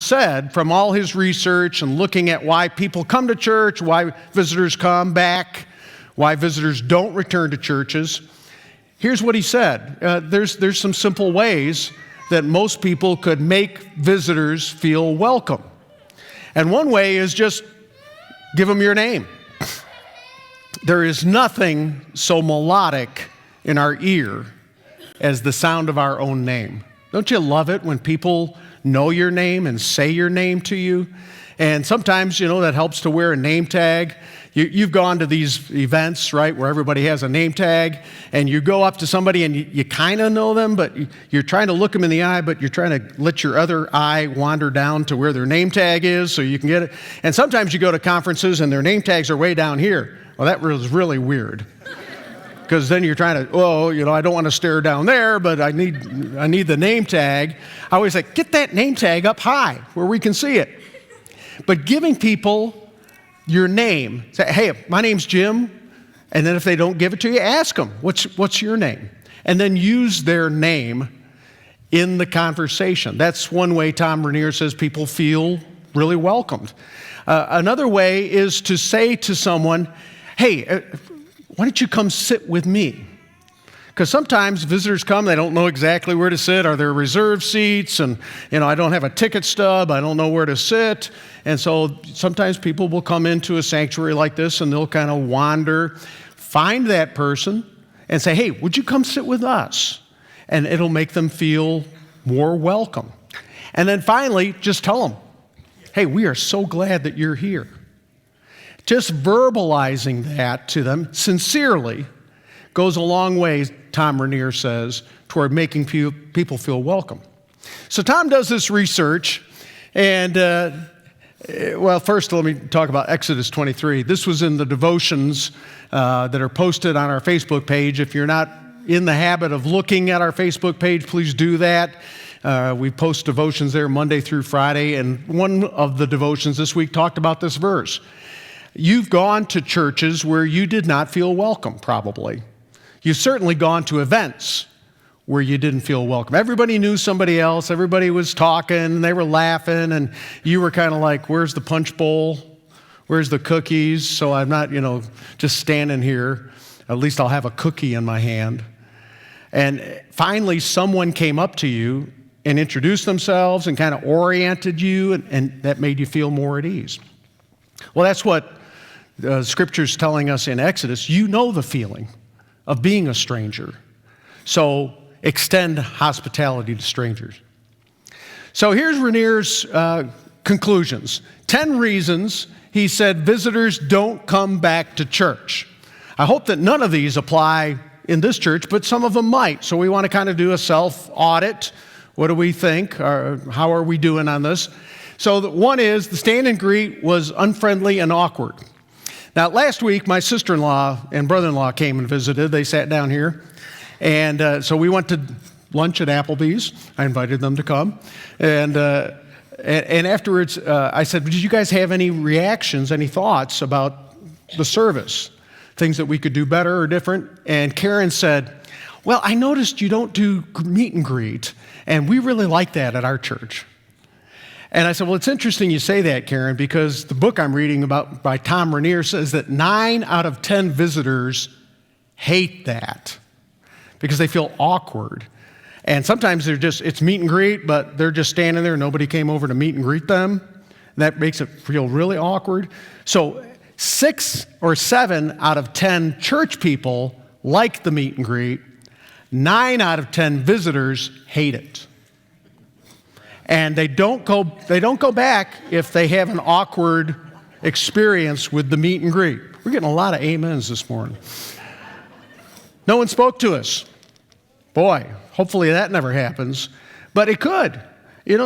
said, from all his research and looking at why people come to church, why visitors come back, why visitors don't return to churches, here's what he said. There's some simple ways that most people could make visitors feel welcome. And one way is just give them your name. There is nothing so melodic in our ear as the sound of our own name. Don't you love it when people know your name and say your name to you? And sometimes, that helps to wear a name tag. You've gone to these events, right, where everybody has a name tag, and you go up to somebody and you kind of know them, but you're trying to look them in the eye, but you're trying to let your other eye wander down to where their name tag is so you can get it. And sometimes you go to conferences and their name tags are way down here. Well, that was really weird. Because then you're trying to, I don't want to stare down there, but I need the name tag. I always say, get that name tag up high where we can see it. But giving people your name, say, hey, my name's Jim, and then if they don't give it to you, ask them, what's your name? And then use their name in the conversation. That's one way Tom Rainier says people feel really welcomed. Another way is to say to someone, hey, why don't you come sit with me? Because sometimes visitors come, they don't know exactly where to sit. Are there reserved seats? And, I don't have a ticket stub. I don't know where to sit. And so sometimes people will come into a sanctuary like this and they'll kind of wander, find that person and say, hey, would you come sit with us? And it'll make them feel more welcome. And then finally, just tell them, hey, we are so glad that you're here. Just verbalizing that to them sincerely goes a long way, Tom Rainier says, toward making people feel welcome. So Tom does this research, and first let me talk about Exodus 23. This was in the devotions that are posted on our Facebook page. If you're not in the habit of looking at our Facebook page, please do that. We post devotions there Monday through Friday, and one of the devotions this week talked about this verse. You've gone to churches where you did not feel welcome, probably. You've certainly gone to events where you didn't feel welcome. Everybody knew somebody else. Everybody was talking, and they were laughing, and you were kind of like, where's the punch bowl? Where's the cookies? So I'm not, just standing here. At least I'll have a cookie in my hand. And finally, someone came up to you and introduced themselves and kind of oriented you, and that made you feel more at ease. Well, that's what Scripture's telling us in Exodus. You know the feeling of being a stranger. So extend hospitality to strangers. So here's Rainier's conclusions. 10 reasons he said visitors don't come back to church. I hope that none of these apply in this church, but some of them might. So we want to kind of do a self-audit. What do we think? How are we doing on this? So one is the stand and greet was unfriendly and awkward. Now, last week, my sister-in-law and brother-in-law came and visited. They sat down here. And so we went to lunch at Applebee's. I invited them to come. And afterwards, I said, did you guys have any reactions, any thoughts about the service? Things that we could do better or different? And Karen said, well, I noticed you don't do meet and greet, and we really like that at our church. And I said, well, it's interesting you say that, Karen, because the book I'm reading about by Tom Rainier says that 9 out of 10 visitors hate that because they feel awkward. And sometimes it's meet and greet, but they're just standing there. Nobody came over to meet and greet them. And that makes it feel really awkward. So 6 or 7 out of 10 church people like the meet and greet. 9 out of 10 visitors hate it. And they don't go back if they have an awkward experience with the meet and greet. We're getting a lot of amens this morning. No one spoke to us. Boy, hopefully that never happens. But it could.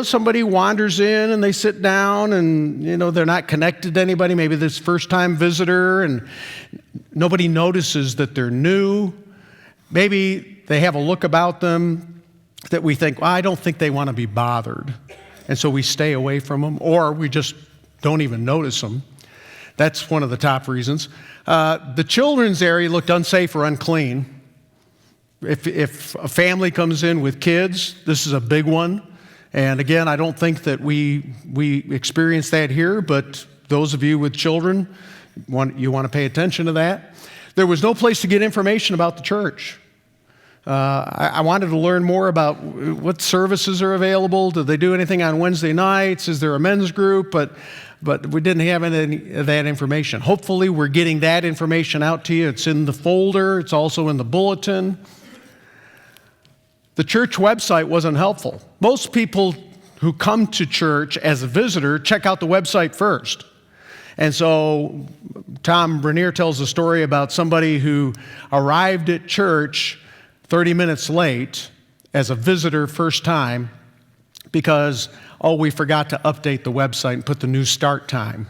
Somebody wanders in and they sit down and, they're not connected to anybody. Maybe this first-time visitor and nobody notices that they're new. Maybe they have a look about them that we think, well, I don't think they want to be bothered. And so we stay away from them, or we just don't even notice them. That's one of the top reasons. The children's area looked unsafe or unclean. If a family comes in with kids, this is a big one. And again, I don't think that we experience that here, but those of you with children, you want to pay attention to that. There was no place to get information about the church. I wanted to learn more about what services are available. Do they do anything on Wednesday nights? Is there a men's group? But we didn't have any of that information. Hopefully, we're getting that information out to you. It's in the folder. It's also in the bulletin. The church website wasn't helpful. Most people who come to church as a visitor check out the website first. And so Tom Brenier tells a story about somebody who arrived at church 30 minutes late as a visitor first time because, we forgot to update the website and put the new start time.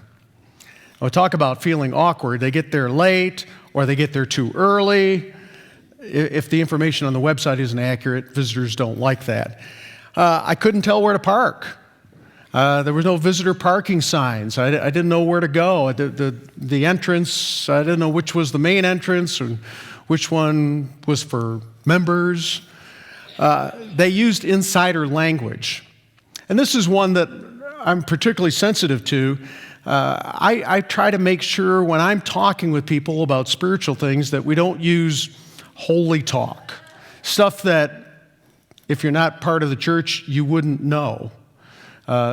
I'll talk about feeling awkward. They get there late or they get there too early. If the information on the website isn't accurate, visitors don't like that. I couldn't tell where to park. There was no visitor parking signs. I didn't know where to go. The entrance, I didn't know which was the main entrance and which one was for members. They used insider language. And this is one that I'm particularly sensitive to. I try to make sure when I'm talking with people about spiritual things that we don't use holy talk, stuff that if you're not part of the church, you wouldn't know.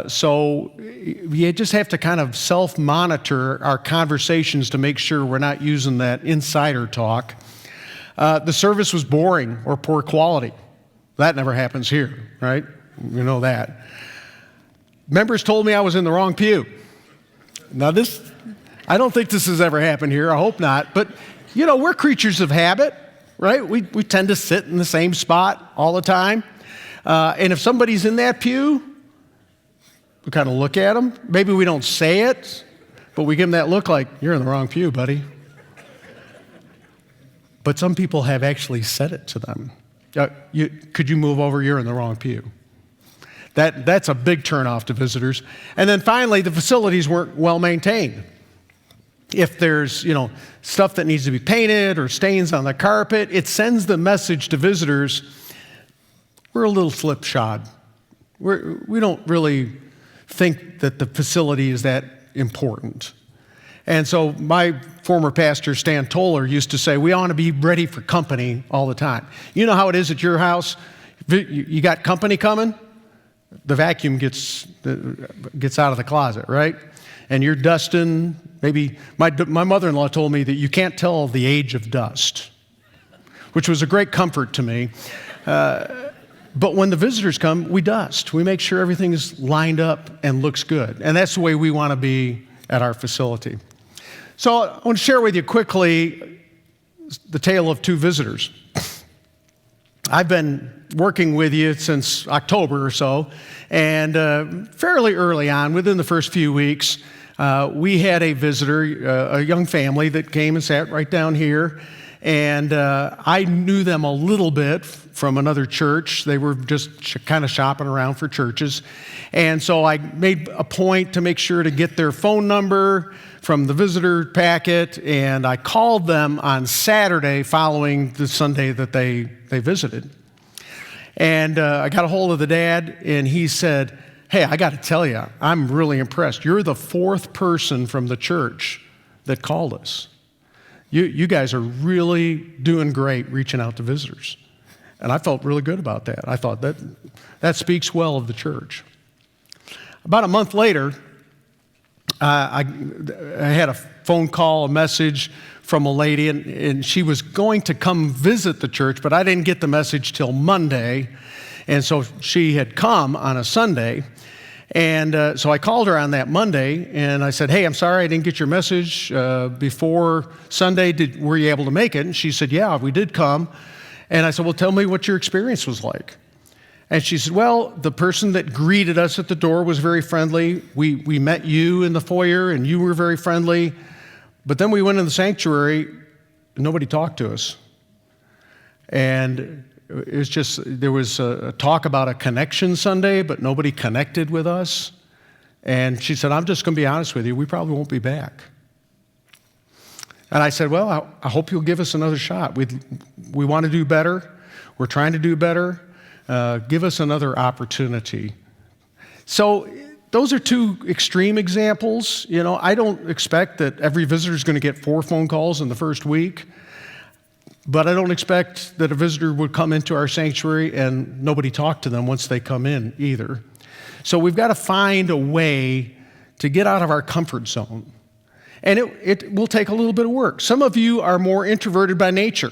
So you just have to kind of self-monitor our conversations to make sure we're not using that insider talk. The service was boring or poor quality. That never happens here, right? You know that. Members told me I was in the wrong pew. Now I don't think this has ever happened here. I hope not. But, we're creatures of habit, right? We tend to sit in the same spot all the time. And if somebody's in that pew, we kind of look at them. Maybe we don't say it, but we give them that look like, you're in the wrong pew, buddy. But some people have actually said it to them. Could you move over? You're in the wrong pew. That's a big turnoff to visitors. And then finally, the facilities weren't well maintained. If there's, stuff that needs to be painted or stains on the carpet, it sends the message to visitors, we're a little slipshod. We don't really think that the facility is that important. And so my former pastor, Stan Toller, used to say, we want to be ready for company all the time. You know how it is at your house? You got company coming? The vacuum gets out of the closet, right? And you're dusting. Maybe my mother-in-law told me that you can't tell the age of dust, which was a great comfort to me. But when the visitors come, we dust. We make sure everything is lined up and looks good. And that's the way we want to be at our facility. So I want to share with you quickly the tale of two visitors. I've been working with you since October or so, and fairly early on, within the first few weeks, we had a visitor, a young family that came and sat right down here, and I knew them a little bit from another church. They were just kind of shopping around for churches, and so I made a point to make sure to get their phone number from the visitor packet, and I called them on Saturday following the Sunday that they visited. And I got a hold of the dad, and he said, hey, I got to tell you, I'm really impressed. You're the fourth person from the church that called us. You guys are really doing great reaching out to visitors. And I felt really good about that. I thought that speaks well of the church. About a month later, I had a phone call, a message from a lady, and she was going to come visit the church, but I didn't get the message till Monday, and so she had come on a Sunday, and so I called her on that Monday, and I said, hey, I'm sorry I didn't get your message before Sunday. Were you able to make it? And she said, yeah, we did come. And I said, well, tell me what your experience was like. And she said, well, the person that greeted us at the door was very friendly. We met you in the foyer, and you were very friendly. But then we went in the sanctuary, and nobody talked to us. And it was just, there was a talk about a connection Sunday, but nobody connected with us. And she said, I'm just going to be honest with you, we probably won't be back. And I said, well, I hope you'll give us another shot. We want to do better. We're trying to do better. Give us another opportunity So those are two extreme examples. I don't expect that every visitor is going to get 4 phone calls in the first week, but I don't expect that a visitor would come into our sanctuary and nobody talk to them once they come in either. So we've got to find a way to get out of our comfort zone. And it will take a little bit of work. Some of you are more introverted by nature,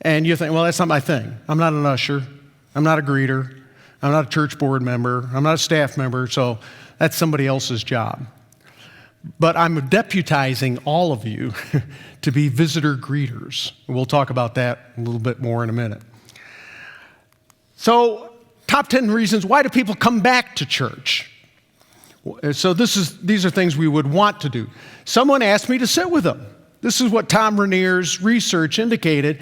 and you think, well, that's not my thing. I'm not an usher. I'm not a greeter. I'm not a church board member. I'm not a staff member, so that's somebody else's job. But I'm deputizing all of you to be visitor greeters. We'll talk about that a little bit more in a minute. So, top 10 reasons why do people come back to church? So these are things we would want to do. Someone asked me to sit with them. This is what Tom Rainier's research indicated.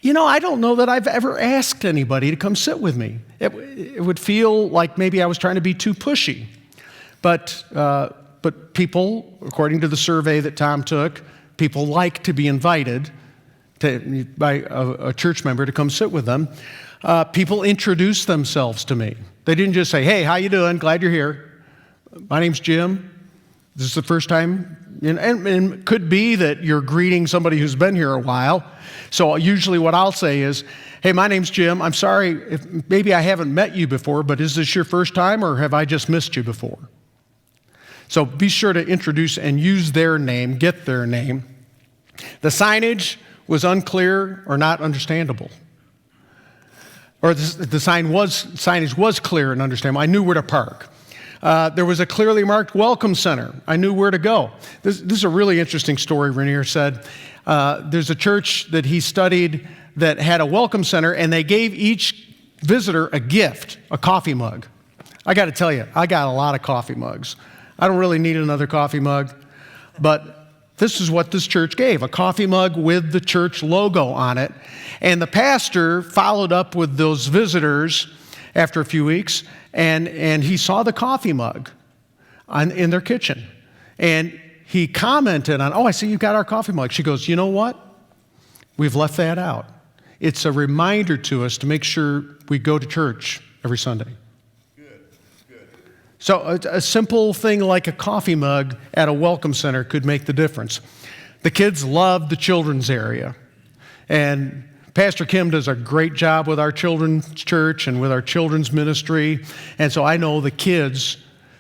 I don't know that I've ever asked anybody to come sit with me. It would feel like maybe I was trying to be too pushy. But people, according to the survey that Tom took, people like to be invited by a church member to come sit with them. People introduce themselves to me. They didn't just say, hey, how you doing? Glad you're here. My name's Jim. This is the first time. And it could be that you're greeting somebody who's been here a while. So usually what I'll say is, hey, my name's Jim. I'm sorry if maybe I haven't met you before, but is this your first time or have I just missed you before? So be sure to introduce and use their name, get their name. The signage was unclear or not understandable. Or the signage was clear and understandable. I knew where to park. There was a clearly marked welcome center. I knew where to go. This is a really interesting story, Rainier said. There's a church that he studied that had a welcome center, and they gave each visitor a gift, a coffee mug. I got to tell you, I got a lot of coffee mugs. I don't really need another coffee mug, but this is what this church gave, a coffee mug with the church logo on it. And the pastor followed up with those visitors after a few weeks, and he saw the coffee mug in their kitchen. And he commented on, I see you've got our coffee mug. She goes, you know what? We've left that out. It's a reminder to us to make sure we go to church every Sunday. Good. So a simple thing like a coffee mug at a welcome center could make the difference. The kids love the children's area. And Pastor Kim does a great job with our children's church and with our children's ministry. And so I know the kids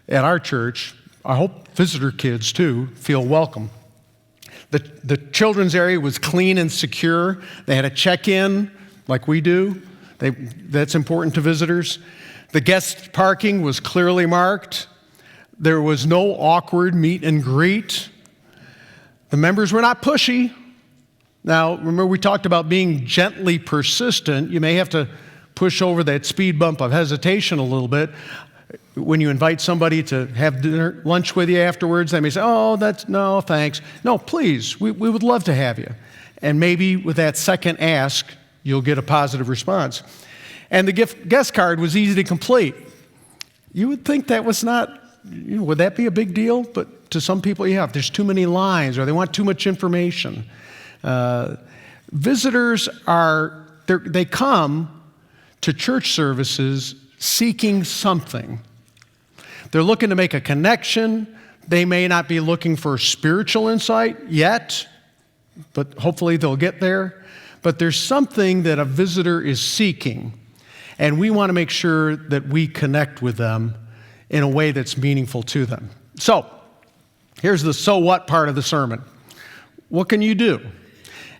at our church, I hope visitor kids too, feel welcome. The children's area was clean and secure. They had a check-in like we do. That's important to visitors. The guest parking was clearly marked. There was no awkward meet and greet. The members were not pushy. Now, remember we talked about being gently persistent. You may have to push over that speed bump of hesitation a little bit. When you invite somebody to have lunch with you afterwards, they may say, no, thanks. No, please, we would love to have you. And maybe with that second ask, you'll get a positive response. And the guest card was easy to complete. You would think that was not, would that be a big deal? But to some people, yeah, if there's too many lines or they want too much information. Visitors they come to church services seeking something. They're looking to make a connection. They may not be looking for spiritual insight yet, but hopefully they'll get there. But there's something that a visitor is seeking, and we want to make sure that we connect with them in a way that's meaningful to them. So, here's the so what part of the sermon. What can you do?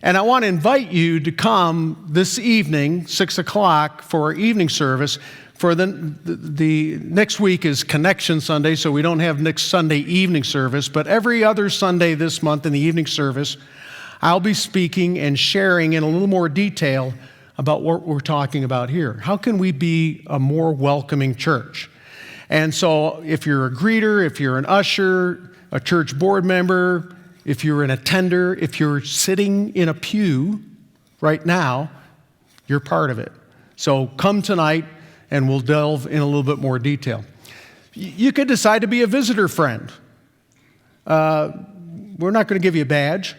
And I want to invite you to come this evening, 6 o'clock, for our evening service. For the next week is Connection Sunday, so we don't have next Sunday evening service. But every other Sunday this month in the evening service, I'll be speaking and sharing in a little more detail about what we're talking about here. How can we be a more welcoming church? And so if you're a greeter, if you're an usher, a church board member, if you're an attender, if you're sitting in a pew right now, you're part of it. So come tonight and we'll delve in a little bit more detail. You could decide to be a visitor friend. We're not going to give you a badge.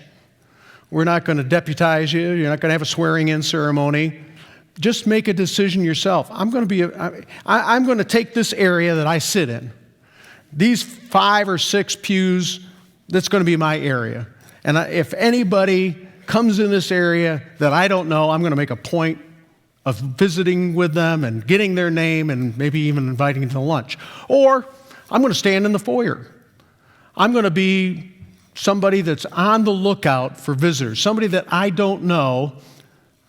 We're not going to deputize you. You're not going to have a swearing-in ceremony. just make a decision yourself. I'm going to take this area that I sit in. These 5 or 6 pews, that's going to be my area. And if anybody comes in this area that I don't know, I'm going to make a point of visiting with them and getting their name and maybe even inviting them to lunch. Or I'm going to stand in the foyer. I'm going to be somebody that's on the lookout for visitors, somebody that I don't know.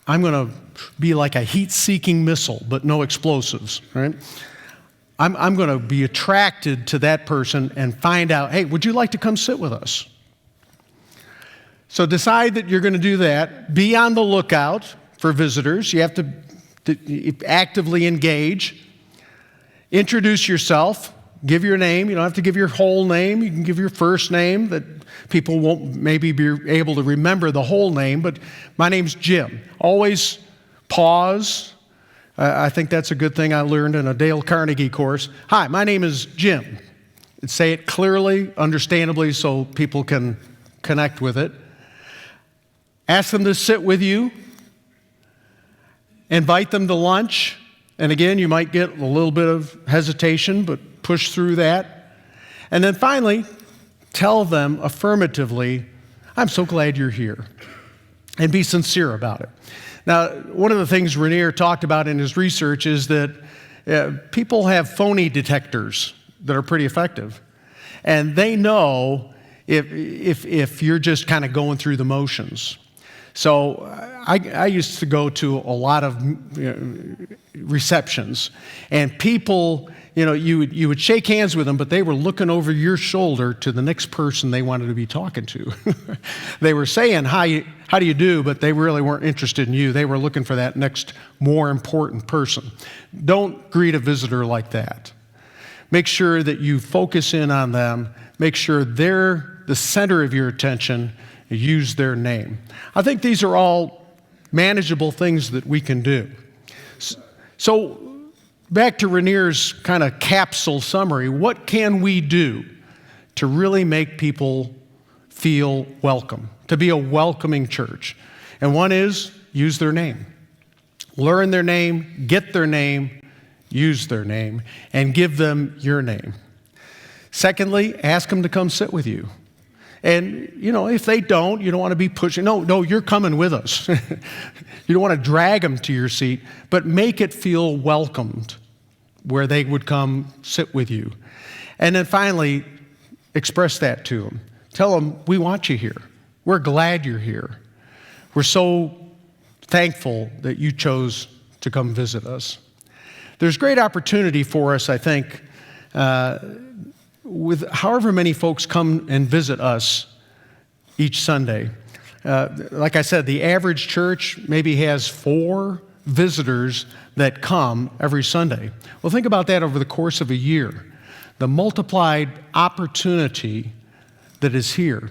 I'm going to be like a heat-seeking missile, but no explosives, right? I'm going to be attracted to that person and find out, hey, would you like to come sit with us? So decide that you're going to do that. Be on the lookout for visitors. You have to actively engage. Introduce yourself. Give your name. You don't have to give your whole name. You can give your first name that people won't maybe be able to remember the whole name, but my name's Jim. Always pause. I think that's a good thing I learned in a Dale Carnegie course. Hi, my name is Jim. And say it clearly, understandably, so people can connect with it. Ask them to sit with you. Invite them to lunch. And again, you might get a little bit of hesitation, but push through that. And then finally, tell them affirmatively, I'm so glad you're here. And be sincere about it. Now, one of the things Rainier talked about in his research is that people have phony detectors that are pretty effective. And they know if you're just kind of going through the motions. So I used to go to a lot of receptions, and people, you would shake hands with them, but they were looking over your shoulder to the next person they wanted to be talking to. They were saying, how do you do, but they really weren't interested in you. They were looking for that next more important person. Don't greet a visitor like that. Make sure that you focus in on them. Make sure they're the center of your attention. Use their name. I think these are all manageable things that we can do. So back to Rainier's kind of capsule summary, what can we do to really make people feel welcome, to be a welcoming church? And one is use their name. Learn their name, get their name, use their name, and give them your name. Secondly, ask them to come sit with you. And, if they don't, you don't want to be pushing. No, you're coming with us. You don't want to drag them to your seat, but make it feel welcomed where they would come sit with you. And then finally, express that to them. Tell them, we want you here. We're glad you're here. We're so thankful that you chose to come visit us. There's great opportunity for us, I think, with however many folks come and visit us each Sunday. Like I said, the average church maybe has 4 visitors that come every Sunday. Well, think about that over the course of a year. The multiplied opportunity that is here.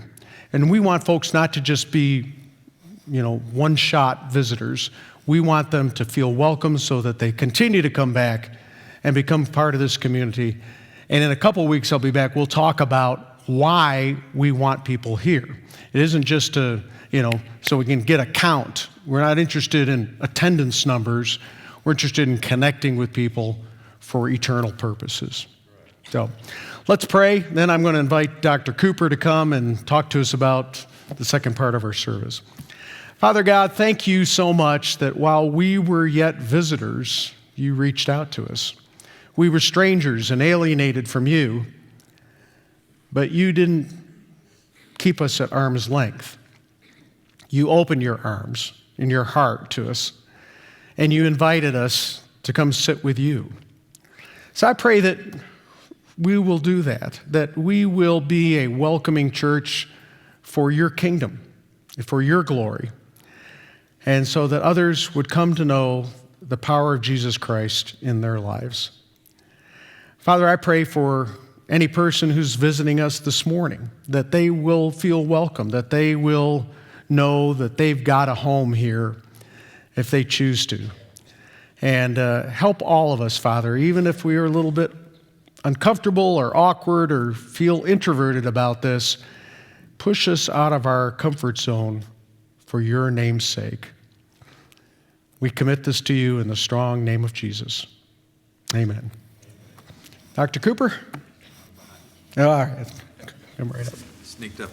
And we want folks not to just be, one-shot visitors. We want them to feel welcome so that they continue to come back and become part of this community. And in a couple of weeks, I'll be back. We'll talk about why we want people here. It isn't just to, so we can get a count. We're not interested in attendance numbers. We're interested in connecting with people for eternal purposes. So let's pray. Then I'm going to invite Dr. Cooper to come and talk to us about the second part of our service. Father God, thank you so much that while we were yet visitors, you reached out to us. We were strangers and alienated from you, but you didn't keep us at arm's length. You opened your arms and your heart to us, and you invited us to come sit with you. So I pray that we will do that we will be a welcoming church for your kingdom, for your glory, and so that others would come to know the power of Jesus Christ in their lives. Father, I pray for any person who's visiting us this morning, that they will feel welcome, that they will know that they've got a home here if they choose to. And help all of us, Father, even if we are a little bit uncomfortable or awkward or feel introverted about this, push us out of our comfort zone for your name's sake. We commit this to you in the strong name of Jesus. Amen. Dr. Cooper? All right. Come right up. Sneaked up.